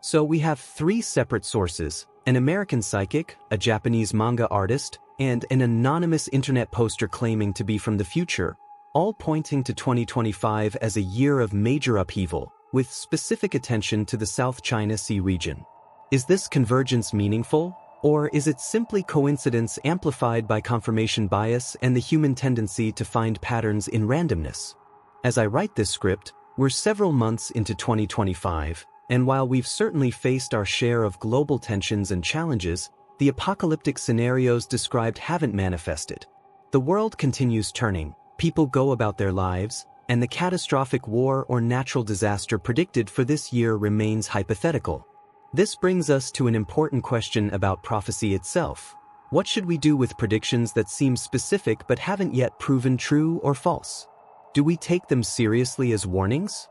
So we have three separate sources: an American psychic, a Japanese manga artist, and an anonymous internet poster claiming to be from the future, all pointing to 2025 as a year of major upheaval, with specific attention to the South China Sea region. Is this convergence meaningful, or is it simply coincidence amplified by confirmation bias and the human tendency to find patterns in randomness? As I write this script, we're several months into 2025, and while we've certainly faced our share of global tensions and challenges, the apocalyptic scenarios described haven't manifested. The world continues turning, people go about their lives, and the catastrophic war or natural disaster predicted for this year remains hypothetical. This brings us to an important question about prophecy itself. What should we do with predictions that seem specific but haven't yet proven true or false? Do we take them seriously as warnings?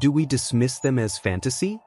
Do we dismiss them as fantasy?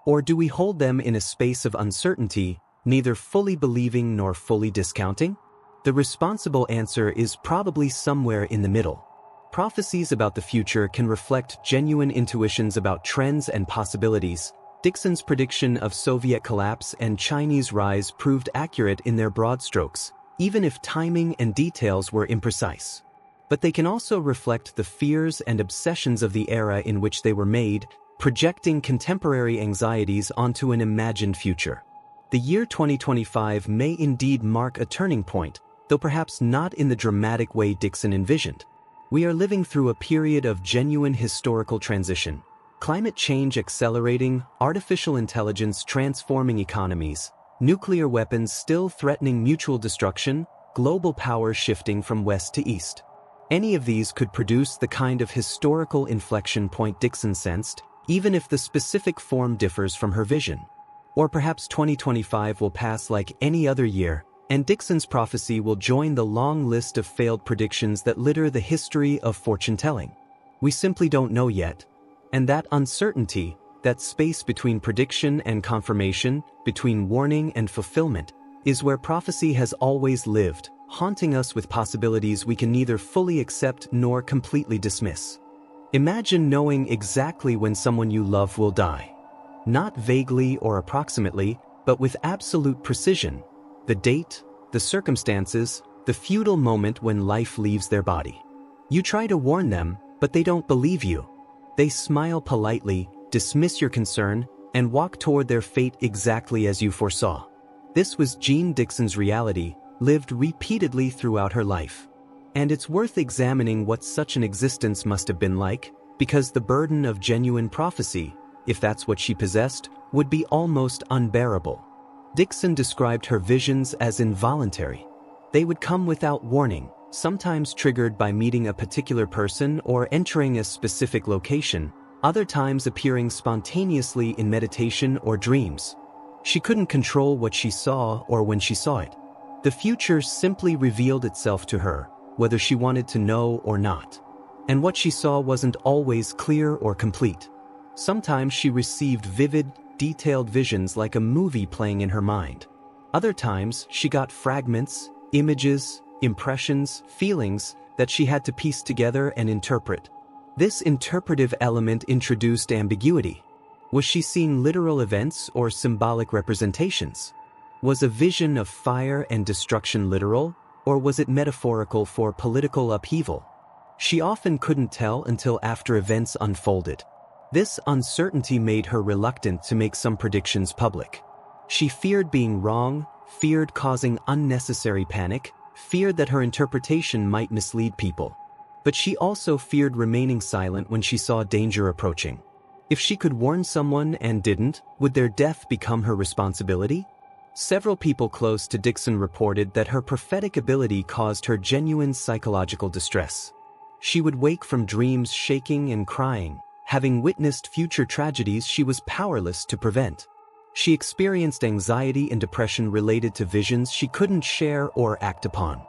Or do we hold them in a space of uncertainty, neither fully believing nor fully discounting? The responsible answer is probably somewhere in the middle. Prophecies about the future can reflect genuine intuitions about trends and possibilities. Dixon's prediction of Soviet collapse and Chinese rise proved accurate in their broad strokes, even if timing and details were imprecise. But they can also reflect the fears and obsessions of the era in which they were made, projecting contemporary anxieties onto an imagined future. The year 2025 may indeed mark a turning point, though perhaps not in the dramatic way Dixon envisioned. We are living through a period of genuine historical transition. Climate change accelerating, artificial intelligence transforming economies, nuclear weapons still threatening mutual destruction, global power shifting from west to east. Any of these could produce the kind of historical inflection point Dixon sensed, even if the specific form differs from her vision. Or perhaps 2025 will pass like any other year, and Dixon's prophecy will join the long list of failed predictions that litter the history of fortune-telling. We simply don't know yet. And that uncertainty, that space between prediction and confirmation, between warning and fulfillment, is where prophecy has always lived, haunting us with possibilities we can neither fully accept nor completely dismiss. Imagine knowing exactly when someone you love will die. Not vaguely or approximately, but with absolute precision. The date, the circumstances, the futile moment when life leaves their body. You try to warn them, but they don't believe you. They smile politely, dismiss your concern, and walk toward their fate exactly as you foresaw. This was Jeanne Dixon's reality, lived repeatedly throughout her life. And it's worth examining what such an existence must have been like, because the burden of genuine prophecy, if that's what she possessed, would be almost unbearable. Dixon described her visions as involuntary. They would come without warning, sometimes triggered by meeting a particular person or entering a specific location, other times appearing spontaneously in meditation or dreams. She couldn't control what she saw or when she saw it. The future simply revealed itself to her, whether she wanted to know or not. And what she saw wasn't always clear or complete. Sometimes she received vivid, detailed visions like a movie playing in her mind. Other times, she got fragments, images, impressions, feelings that she had to piece together and interpret. This interpretive element introduced ambiguity. Was she seeing literal events or symbolic representations? Was a vision of fire and destruction literal, or was it metaphorical for political upheaval? She often couldn't tell until after events unfolded. This uncertainty made her reluctant to make some predictions public. She feared being wrong, feared causing unnecessary panic, feared that her interpretation might mislead people. But she also feared remaining silent when she saw danger approaching. If she could warn someone and didn't, would their death become her responsibility? Several people close to Dixon reported that her prophetic ability caused her genuine psychological distress. She would wake from dreams shaking and crying, having witnessed future tragedies she was powerless to prevent. She experienced anxiety and depression related to visions she couldn't share or act upon.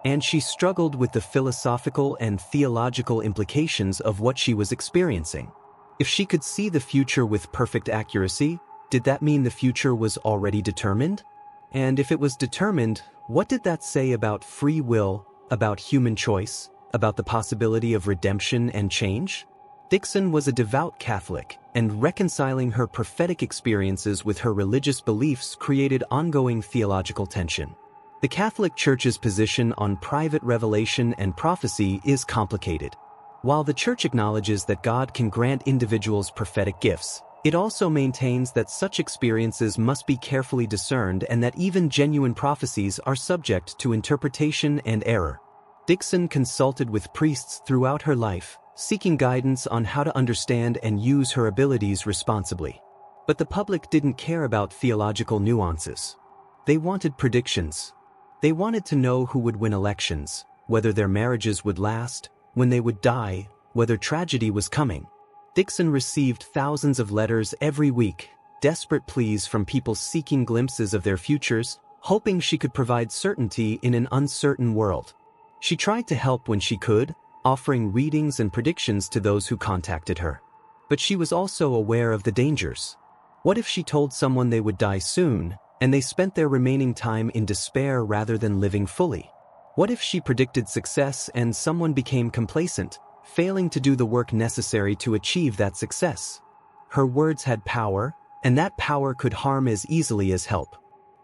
And she struggled with the philosophical and theological implications of what she was experiencing. If she could see the future with perfect accuracy, did that mean the future was already determined? And if it was determined, what did that say about free will, about human choice, about the possibility of redemption and change? Dixon was a devout Catholic, and reconciling her prophetic experiences with her religious beliefs created ongoing theological tension. The Catholic Church's position on private revelation and prophecy is complicated. While the Church acknowledges that God can grant individuals prophetic gifts, it also maintains that such experiences must be carefully discerned and that even genuine prophecies are subject to interpretation and error. Dixon consulted with priests throughout her life, seeking guidance on how to understand and use her abilities responsibly. But the public didn't care about theological nuances. They wanted predictions. They wanted to know who would win elections, whether their marriages would last, when they would die, whether tragedy was coming. Dixon received thousands of letters every week, desperate pleas from people seeking glimpses of their futures, hoping she could provide certainty in an uncertain world. She tried to help when she could, offering readings and predictions to those who contacted her. But she was also aware of the dangers. What if she told someone they would die soon, and they spent their remaining time in despair rather than living fully? What if she predicted success and someone became complacent, failing to do the work necessary to achieve that success? Her words had power, and that power could harm as easily as help.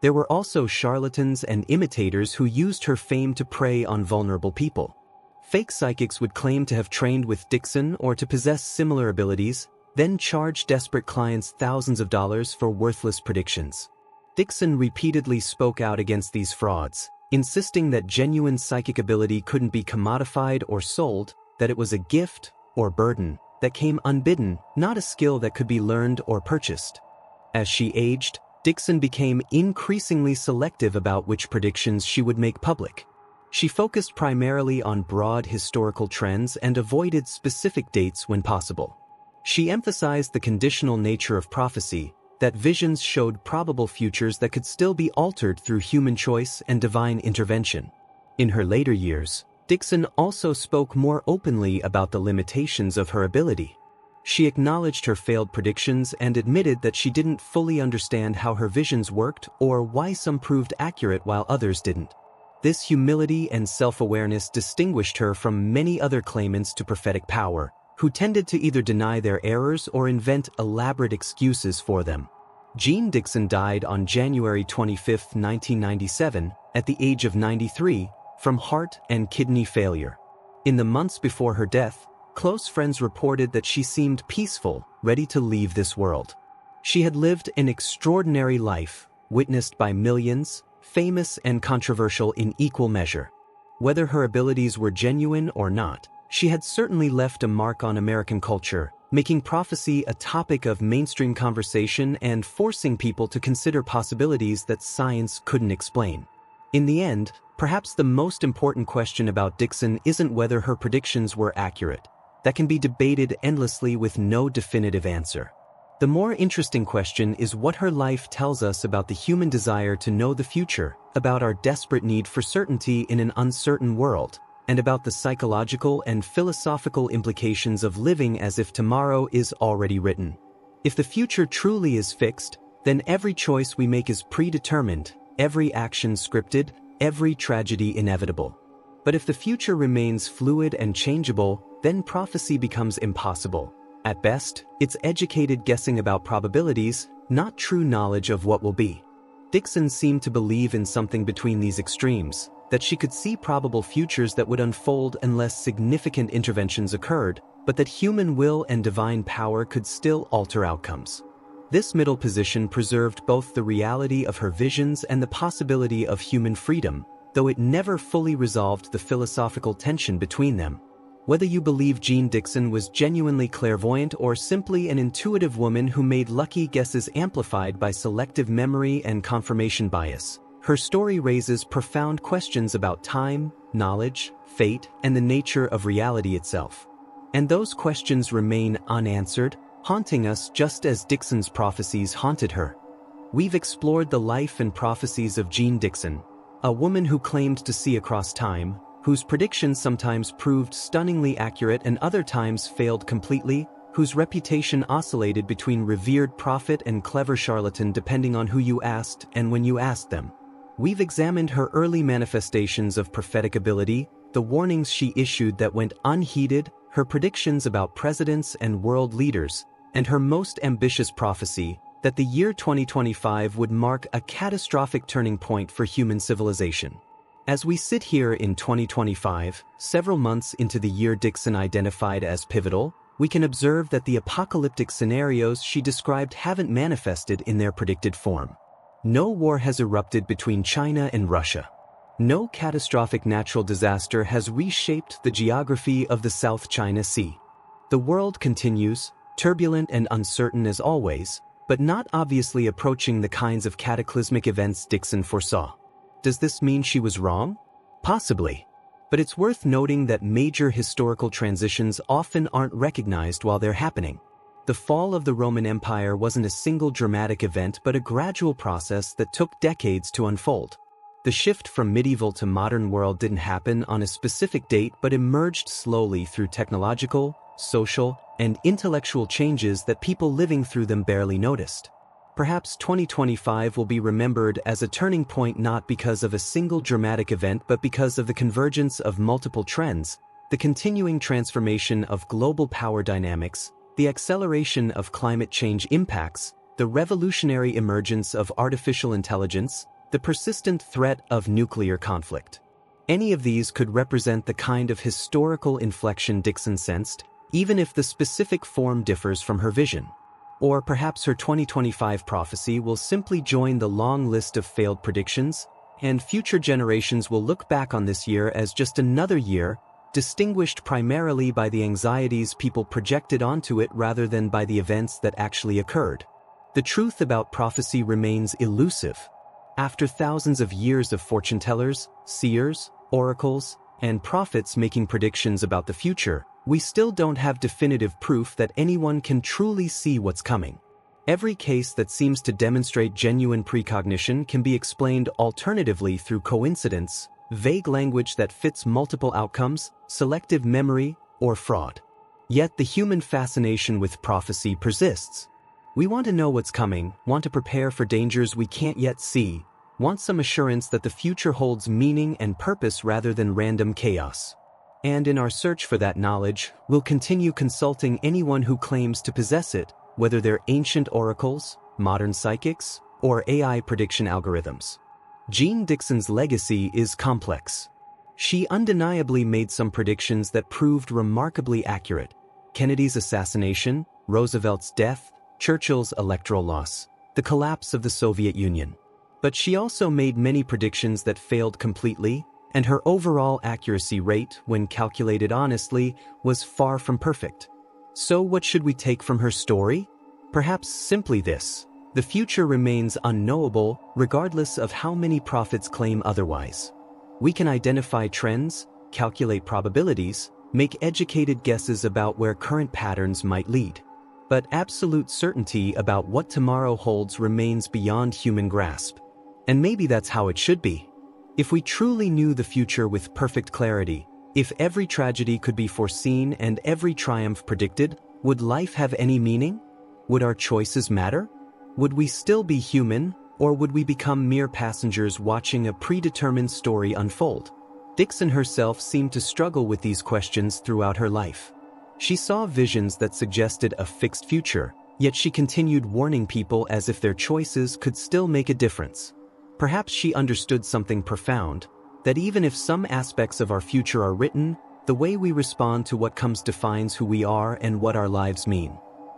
There were also charlatans and imitators who used her fame to prey on vulnerable people. Fake psychics would claim to have trained with Dixon or to possess similar abilities, then charge desperate clients thousands of dollars for worthless predictions. Dixon repeatedly spoke out against these frauds, insisting that genuine psychic ability couldn't be commodified or sold, that it was a gift, or burden, that came unbidden, not a skill that could be learned or purchased. As she aged, Dixon became increasingly selective about which predictions she would make public. She focused primarily on broad historical trends and avoided specific dates when possible. She emphasized the conditional nature of prophecy, that visions showed probable futures that could still be altered through human choice and divine intervention. In her later years, Dixon also spoke more openly about the limitations of her ability. She acknowledged her failed predictions and admitted that she didn't fully understand how her visions worked or why some proved accurate while others didn't. This humility and self-awareness distinguished her from many other claimants to prophetic power, who tended to either deny their errors or invent elaborate excuses for them. Jeanne Dixon died on January 25, 1997, at the age of 93, from heart and kidney failure. In the months before her death, close friends reported that she seemed peaceful, ready to leave this world. She had lived an extraordinary life, witnessed by millions, famous and controversial in equal measure. Whether her abilities were genuine or not, she had certainly left a mark on American culture, making prophecy a topic of mainstream conversation and forcing people to consider possibilities that science couldn't explain. In the end, perhaps the most important question about Dixon isn't whether her predictions were accurate. That can be debated endlessly with no definitive answer. The more interesting question is what her life tells us about the human desire to know the future, about our desperate need for certainty in an uncertain world, and about the psychological and philosophical implications of living as if tomorrow is already written. If the future truly is fixed, then every choice we make is predetermined, every action scripted, every tragedy inevitable. But if the future remains fluid and changeable, then prophecy becomes impossible. At best, it's educated guessing about probabilities, not true knowledge of what will be. Dixon seemed to believe in something between these extremes, that she could see probable futures that would unfold unless significant interventions occurred, but that human will and divine power could still alter outcomes. This middle position preserved both the reality of her visions and the possibility of human freedom, though it never fully resolved the philosophical tension between them. Whether you believe Jeanne Dixon was genuinely clairvoyant or simply an intuitive woman who made lucky guesses amplified by selective memory and confirmation bias, her story raises profound questions about time, knowledge, fate, and the nature of reality itself. And those questions remain unanswered, haunting us just as Dixon's prophecies haunted her. We've explored the life and prophecies of Jeanne Dixon, a woman who claimed to see across time, whose predictions sometimes proved stunningly accurate and other times failed completely, whose reputation oscillated between revered prophet and clever charlatan depending on who you asked and when you asked them. We've examined her early manifestations of prophetic ability, the warnings she issued that went unheeded, her predictions about presidents and world leaders, and her most ambitious prophecy, that the year 2025 would mark a catastrophic turning point for human civilization. As we sit here in 2025, several months into the year Dixon identified as pivotal, we can observe that the apocalyptic scenarios she described haven't manifested in their predicted form. No war has erupted between China and Russia. No catastrophic natural disaster has reshaped the geography of the South China Sea. The world continues, turbulent and uncertain as always, but not obviously approaching the kinds of cataclysmic events Dixon foresaw. Does this mean she was wrong? Possibly. But it's worth noting that major historical transitions often aren't recognized while they're happening. The fall of the Roman Empire wasn't a single dramatic event but a gradual process that took decades to unfold. The shift from medieval to modern world didn't happen on a specific date but emerged slowly through technological, social, and intellectual changes that people living through them barely noticed. Perhaps 2025 will be remembered as a turning point not because of a single dramatic event but because of the convergence of multiple trends, the continuing transformation of global power dynamics, the acceleration of climate change impacts, the revolutionary emergence of artificial intelligence, the persistent threat of nuclear conflict. Any of these could represent the kind of historical inflection Dixon sensed, even if the specific form differs from her vision. Or perhaps her 2025 prophecy will simply join the long list of failed predictions, and future generations will look back on this year as just another year, distinguished primarily by the anxieties people projected onto it rather than by the events that actually occurred. The truth about prophecy remains elusive. After thousands of years of fortune-tellers, seers, oracles, and prophets making predictions about the future, we still don't have definitive proof that anyone can truly see what's coming. Every case that seems to demonstrate genuine precognition can be explained alternatively through coincidence, vague language that fits multiple outcomes, selective memory, or fraud. Yet the human fascination with prophecy persists. We want to know what's coming, want to prepare for dangers we can't yet see, want some assurance that the future holds meaning and purpose rather than random chaos. And in our search for that knowledge, we'll continue consulting anyone who claims to possess it, whether they're ancient oracles, modern psychics, or AI prediction algorithms. Jeanne Dixon's legacy is complex. She undeniably made some predictions that proved remarkably accurate. Kennedy's assassination, Roosevelt's death, Churchill's electoral loss, the collapse of the Soviet Union. But she also made many predictions that failed completely, and her overall accuracy rate, when calculated honestly, was far from perfect. So what should we take from her story? Perhaps simply this: the future remains unknowable regardless of how many prophets claim otherwise. We can identify trends, calculate probabilities, make educated guesses about where current patterns might lead. But absolute certainty about what tomorrow holds remains beyond human grasp. And maybe that's how it should be. If we truly knew the future with perfect clarity, if every tragedy could be foreseen and every triumph predicted, would life have any meaning? Would our choices matter? Would we still be human, or would we become mere passengers watching a predetermined story unfold? Dixon herself seemed to struggle with these questions throughout her life. She saw visions that suggested a fixed future, yet she continued warning people as if their choices could still make a difference. Perhaps she understood something profound, that even if some aspects of our future are written, the way we respond to what comes defines who we are and what our lives mean.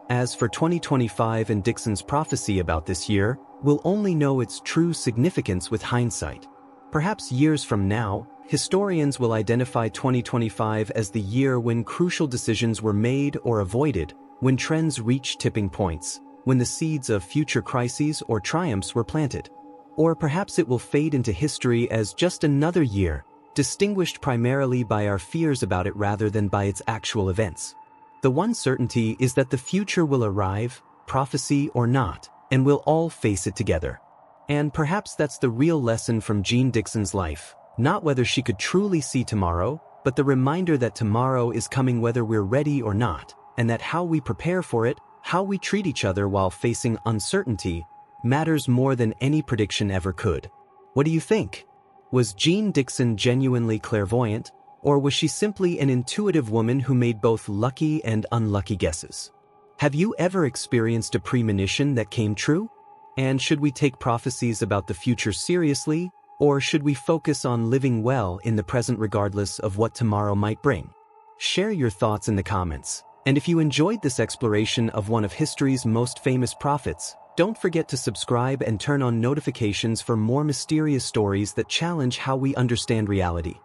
As for 2025 and Dixon's prophecy about this year, we'll only know its true significance with hindsight. Perhaps years from now, historians will identify 2025 as the year when crucial decisions were made or avoided, when trends reached tipping points, when the seeds of future crises or triumphs were planted. Or perhaps it will fade into history as just another year, distinguished primarily by our fears about it rather than by its actual events. The one certainty is that the future will arrive, prophecy or not, and we'll all face it together. And perhaps that's the real lesson from Jeanne Dixon's life, not whether she could truly see tomorrow, but the reminder that tomorrow is coming whether we're ready or not, and that how we prepare for it, how we treat each other while facing uncertainty, matters more than any prediction ever could. What do you think? Was Jeanne Dixon genuinely clairvoyant, or was she simply an intuitive woman who made both lucky and unlucky guesses? Have you ever experienced a premonition that came true? And should we take prophecies about the future seriously, or should we focus on living well in the present regardless of what tomorrow might bring? Share your thoughts in the comments, and if you enjoyed this exploration of one of history's most famous prophets, don't forget to subscribe and turn on notifications for more mysterious stories that challenge how we understand reality.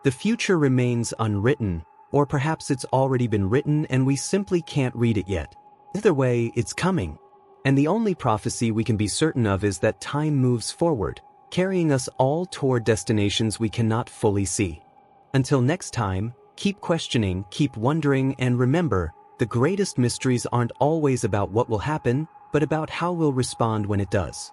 The future remains unwritten, or perhaps it's already been written and we simply can't read it yet. Either way, it's coming. And the only prophecy we can be certain of is that time moves forward, carrying us all toward destinations we cannot fully see. Until next time, keep questioning, keep wondering, and remember, the greatest mysteries aren't always about what will happen, but about how we'll respond when it does.